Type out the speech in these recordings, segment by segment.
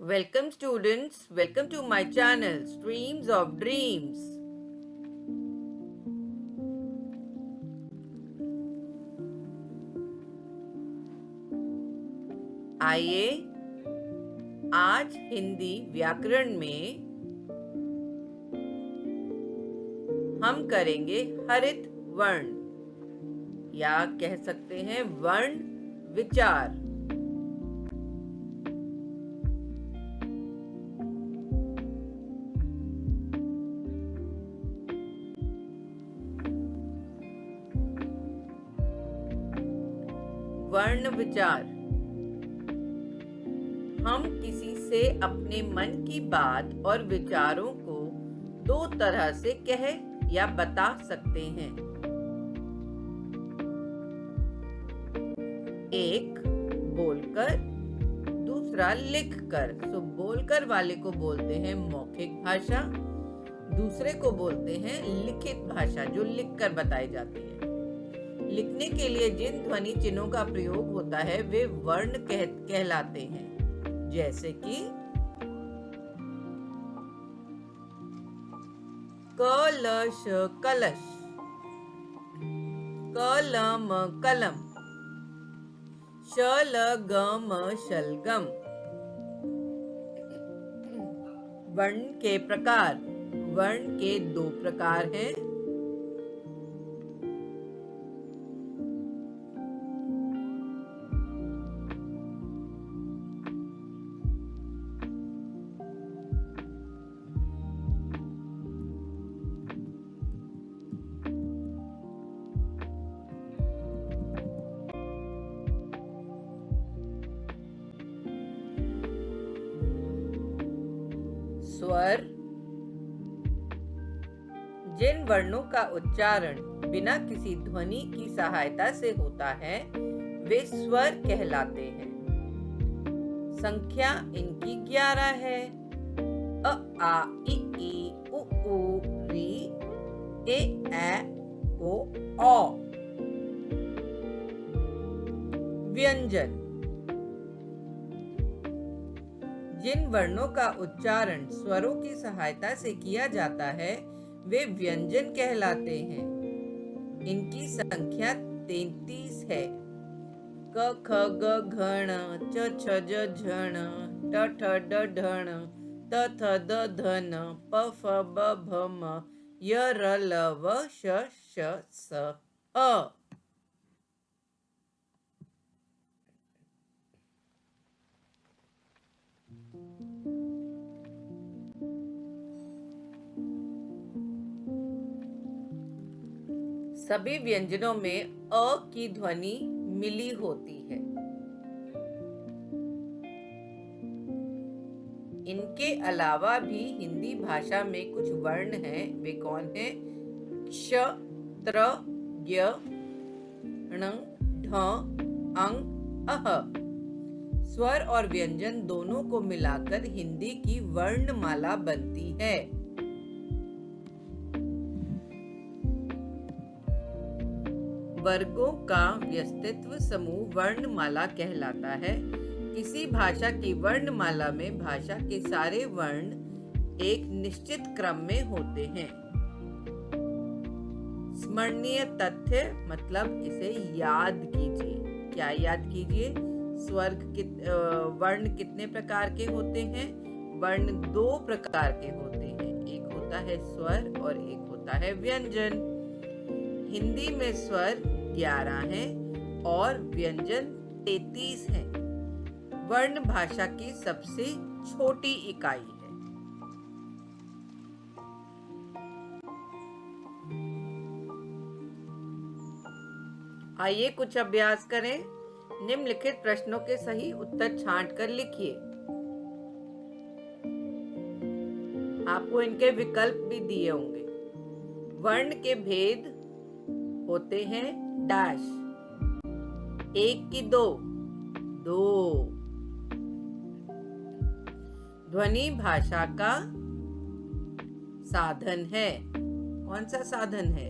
Welcome students, welcome to my channel Streams of Dreams. आइए आज हिंदी व्याकरण में हम करेंगे हरित वर्ण या कह सकते हैं वर्ण विचार। वर्ण विचार हम किसी से अपने मन की बात और विचारों को दो तरह से कह या बता सकते हैं। एक बोलकर, दूसरा लिखकर। तो बोलकर वाले को बोलते हैं मौखिक भाषा, दूसरे को बोलते हैं लिखित भाषा जो लिखकर बताई जाती है। लिखने के लिए जिन ध्वनि चिन्हों का प्रयोग होता है वे वर्ण कहलाते हैं, जैसे कि कलश कलश, कलम कलम, शलगम शलगम। वर्ण के प्रकार। वर्ण के दो प्रकार हैं। स्वर। जिन वर्णों का उच्चारण बिना किसी ध्वनि की सहायता से होता है वे स्वर कहलाते हैं। संख्या इनकी 11 है। अ आ इ ई उ ऊ री ए ऐ ओ औ। व्यंजन। जिन वर्णों का उच्चारण स्वरों की सहायता से किया जाता है वे व्यंजन कहलाते हैं। इनकी संख्या 33 है। क ख ग घ ण च छ ज झ ण ट ठ ड ढ ण त थ द ध न प फ ब भ म य र ल व श श स अ। सभी व्यंजनों में अ की ध्वनि मिली होती है। इनके अलावा भी हिंदी भाषा में कुछ वर्ण हैं। वे कौन हैं? क्ष, त्र, ज्ञ, ण, ढ, अंग, अह। स्वर और व्यंजन दोनों को मिलाकर हिंदी की वर्णमाला बनती है। वर्गों का व्यस्तित्व समूह वर्णमाला कहलाता है। किसी भाषा की वर्णमाला में भाषा के सारे वर्ण एक निश्चित क्रम में होते हैं। स्मरणीय तथ्य मतलब इसे याद कीजिए। क्या याद कीजिए? वर्ण कितने प्रकार के होते हैं? वर्ण दो प्रकार के होते हैं। एक होता है स्वर और एक होता है व्यंजन। हिंदी में स्वर 11 हैं और व्यंजन 33 हैं। वर्ण भाषा की सबसे छोटी इकाई है। आइए कुछ अभ्यास करें। निम्नलिखित प्रश्नों के सही उत्तर छांटकर लिखिए। आपको इनके विकल्प भी दिए होंगे। वर्ण के भेद होते हैं डैश। एक की दो, दो। ध्वनि भाषा का साधन है। कौन सा साधन है?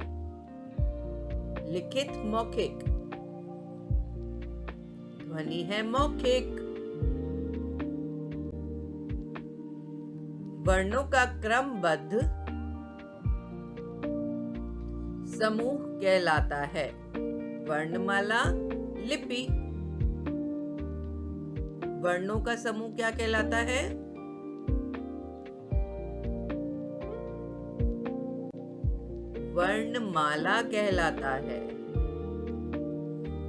लिखित मौखिक। ध्वनि है मौखिक। वर्णों का क्रमबद्ध समूह कहलाता है। वर्णमाला, लिपि। वर्णों का समूह क्या कहलाता है? वर्णमाला कहलाता है।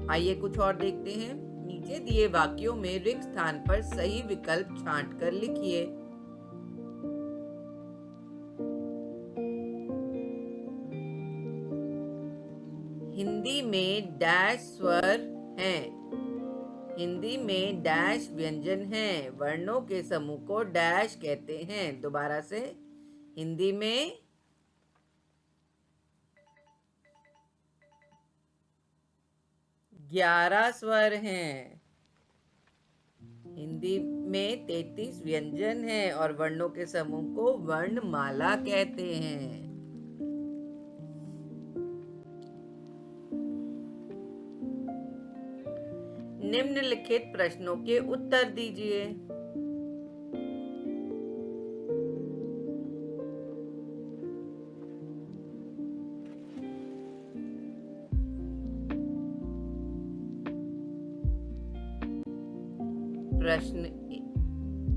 आइए कुछ और देखते हैं। नीचे दिए वाक्यों में रिक्त स्थान पर सही विकल्प छांटकर लिखिए। हिंदी में डैश स्वर हैं। हिंदी में डैश व्यंजन हैं। वर्णों के समूह को डैश कहते हैं। दोबारा से, हिंदी में 11 स्वर हैं। हिंदी में 33 व्यंजन हैं और वर्णों के समूह को वर्णमाला कहते हैं। निम्नलिखित प्रश्नों के उत्तर दीजिए।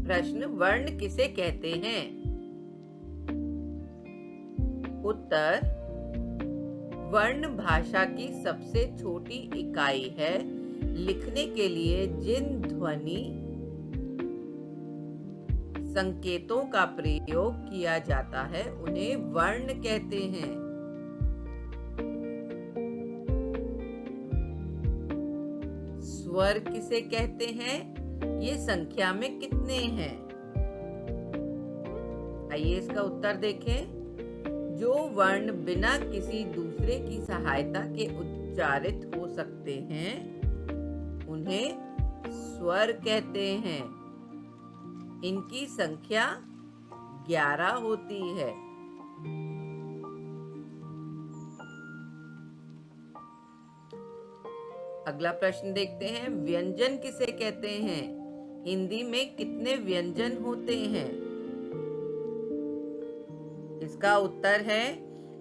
प्रश्न वर्ण किसे कहते हैं? उत्तर, वर्ण भाषा की सबसे छोटी इकाई है। लिखने के लिए जिन ध्वनि संकेतों का प्रयोग किया जाता है उन्हें वर्ण कहते हैं। स्वर किसे कहते हैं? ये संख्या में कितने हैं? आइए इसका उत्तर देखें। जो वर्ण बिना किसी दूसरे की सहायता के उच्चारित हो सकते हैं उन्हें स्वर कहते हैं। इनकी संख्या 11 होती है। अगला प्रश्न देखते हैं। व्यंजन किसे कहते हैं? हिंदी में कितने व्यंजन होते हैं? इसका उत्तर है,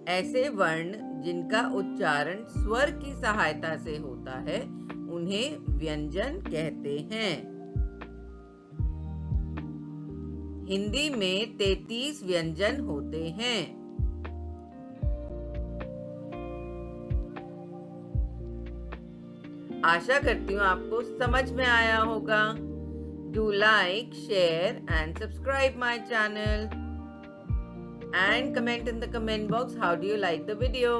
ऐसे वर्ण जिनका उच्चारण स्वर की सहायता से होता है उन्हें व्यंजन कहते हैं। हिंदी में 33 व्यंजन होते हैं। आशा करती हूँ आपको समझ में आया होगा। Do like, share and subscribe my channel and comment in the comment box how do you like the video.